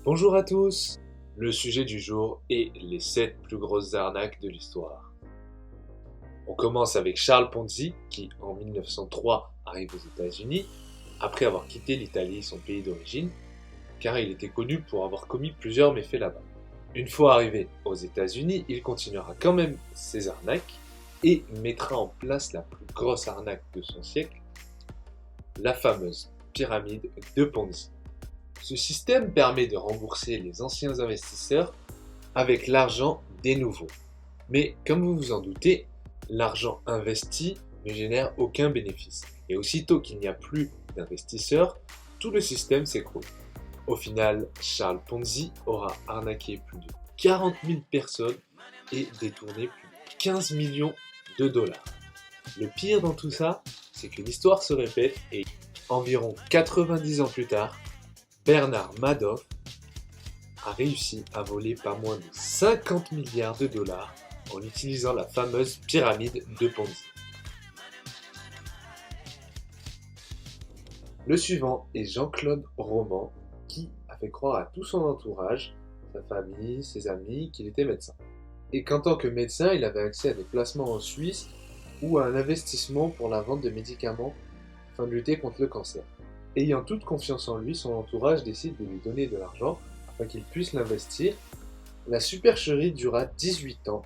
Bonjour à tous! Le sujet du jour est les 7 plus grosses arnaques de l'histoire. On commence avec Charles Ponzi qui, en 1903, arrive aux États-Unis après avoir quitté l'Italie, son pays d'origine, car il était connu pour avoir commis plusieurs méfaits là-bas. Une fois arrivé aux États-Unis, il continuera quand même ses arnaques et mettra en place la plus grosse arnaque de son siècle, la fameuse pyramide de Ponzi. Ce système permet de rembourser les anciens investisseurs avec l'argent des nouveaux. Mais comme vous vous en doutez, l'argent investi ne génère aucun bénéfice. Et aussitôt qu'il n'y a plus d'investisseurs, tout le système s'écroule. Au final, Charles Ponzi aura arnaqué plus de 40 000 personnes et détourné plus de 15 millions de dollars. Le pire dans tout ça, c'est que l'histoire se répète et environ 90 ans plus tard, Bernard Madoff a réussi à voler pas moins de 50 milliards de dollars en utilisant la fameuse pyramide de Ponzi. Le suivant est Jean-Claude Roman qui a fait croire à tout son entourage, sa famille, ses amis, qu'il était médecin. Et qu'en tant que médecin, il avait accès à des placements en Suisse ou à un investissement pour la vente de médicaments afin de lutter contre le cancer. Ayant toute confiance en lui, son entourage décide de lui donner de l'argent afin qu'il puisse l'investir. La supercherie dura 18 ans,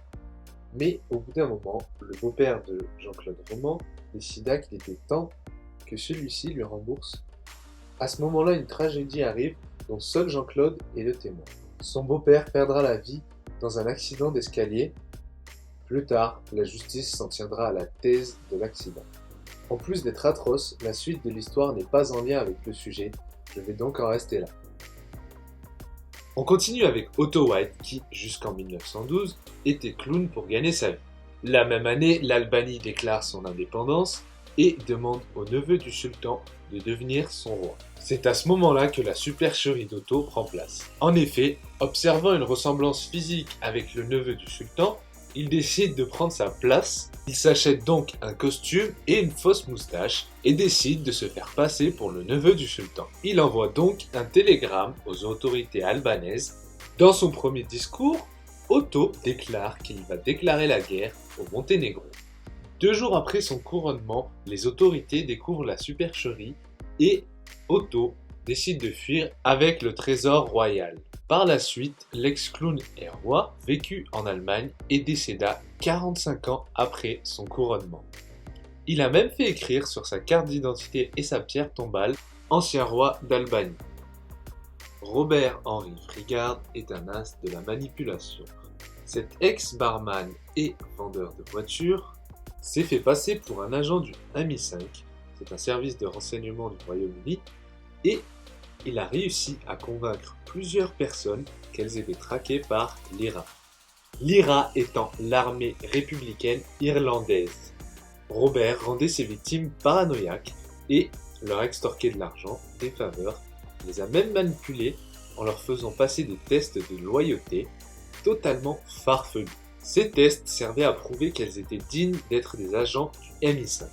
mais au bout d'un moment, le beau-père de Jean-Claude Roman décida qu'il était temps que celui-ci lui rembourse. À ce moment-là, une tragédie arrive dont seul Jean-Claude est le témoin. Son beau-père perdra la vie dans un accident d'escalier. Plus tard, la justice s'en tiendra à la thèse de l'accident. En plus d'être atroce, la suite de l'histoire n'est pas en lien avec le sujet, je vais donc en rester là. On continue avec Otto White qui, jusqu'en 1912, était clown pour gagner sa vie. La même année, l'Albanie déclare son indépendance et demande au neveu du sultan de devenir son roi. C'est à ce moment-là que la supercherie d'Otto prend place. En effet, observant une ressemblance physique avec le neveu du sultan, il décide de prendre sa place. Il s'achète donc un costume et une fausse moustache et décide de se faire passer pour le neveu du sultan. Il envoie donc un télégramme aux autorités albanaises. Dans son premier discours, Otto déclare qu'il va déclarer la guerre au Monténégro. 2 jours après son couronnement, les autorités découvrent la supercherie et Otto décide de fuir avec le trésor royal. Par la suite, l'ex-clown et roi vécut en Allemagne et décéda 45 ans après son couronnement. Il a même fait écrire sur sa carte d'identité et sa pierre tombale « Ancien roi d'Albanie ». Robert-Henri Frigard est un as de la manipulation. Cet ex-barman et vendeur de voitures s'est fait passer pour un agent du MI5, c'est un service de renseignement du Royaume-Uni, et il a réussi à convaincre plusieurs personnes qu'elles étaient traquées par l'IRA. L'IRA étant l'armée républicaine irlandaise. Robert rendait ses victimes paranoïaques et leur extorquait de l'argent, des faveurs, les a même manipulées en leur faisant passer des tests de loyauté totalement farfelus. Ces tests servaient à prouver qu'elles étaient dignes d'être des agents du MI5.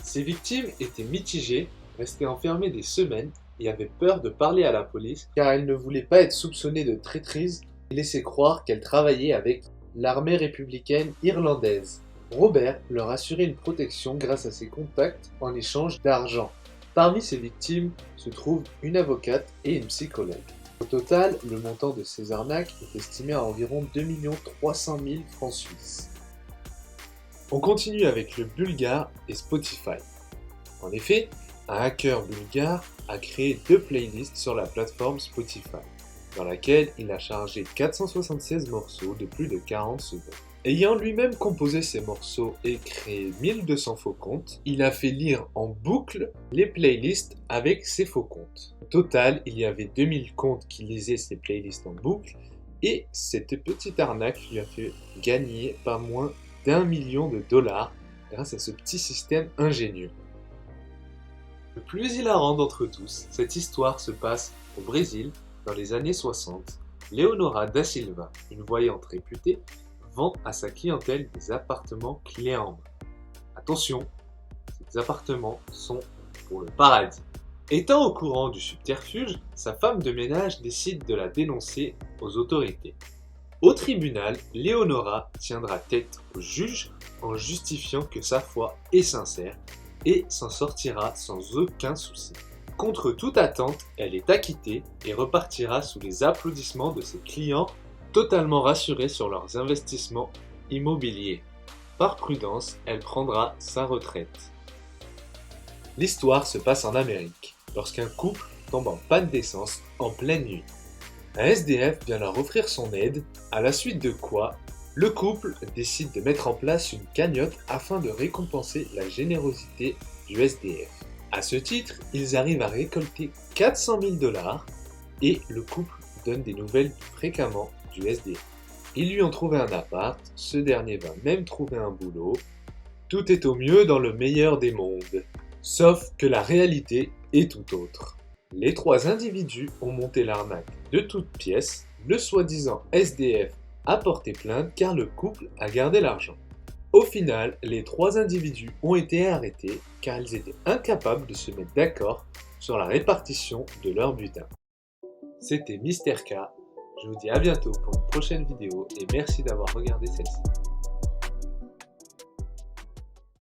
Ces victimes étaient mitigées, restaient enfermées des semaines et avaient peur de parler à la police car elles ne voulaient pas être soupçonnées de traîtrise et laisser croire qu'elles travaillaient avec l'armée républicaine irlandaise. Robert leur assurait une protection grâce à ses contacts en échange d'argent. Parmi ces victimes se trouvent une avocate et une psychologue. Au total, le montant de ces arnaques est estimé à environ 2 300 000 francs suisses. On continue avec le bulgare et Spotify. En effet, un hacker bulgare a créé 2 playlists sur la plateforme Spotify, dans laquelle il a chargé 476 morceaux de plus de 40 secondes. Ayant lui-même composé ces morceaux et créé 1200 faux comptes, il a fait lire en boucle les playlists avec ces faux comptes. Au total, il y avait 2000 comptes qui lisaient ces playlists en boucle et cette petite arnaque lui a fait gagner pas moins d'1 million de dollars grâce à ce petit système ingénieux. Le plus hilarant d'entre tous, cette histoire se passe au Brésil dans les années 60. Leonora da Silva, une voyante réputée, vend à sa clientèle des appartements clés en main. Attention, ces appartements sont pour le paradis. Étant au courant du subterfuge, sa femme de ménage décide de la dénoncer aux autorités. Au tribunal, Leonora tiendra tête au juge en justifiant que sa foi est sincère et s'en sortira sans aucun souci. Contre toute attente, elle est acquittée et repartira sous les applaudissements de ses clients, totalement rassurés sur leurs investissements immobiliers. Par prudence, elle prendra sa retraite. L'histoire se passe en Amérique, lorsqu'un couple tombe en panne d'essence en pleine nuit. Un SDF vient leur offrir son aide, à la suite de quoi le couple décide de mettre en place une cagnotte afin de récompenser la générosité du SDF. À ce titre, ils arrivent à récolter 400 000 $ et le couple donne des nouvelles fréquemment du SDF. Ils lui ont trouvé un appart, ce dernier va même trouver un boulot. Tout est au mieux dans le meilleur des mondes, sauf que la réalité est tout autre. Les 3 individus ont monté l'arnaque de toutes pièces, le soi-disant SDF a porté plainte car le couple a gardé l'argent. Au final, les 3 individus ont été arrêtés car ils étaient incapables de se mettre d'accord sur la répartition de leur butin. C'était Mr K, je vous dis à bientôt pour une prochaine vidéo et merci d'avoir regardé celle-ci.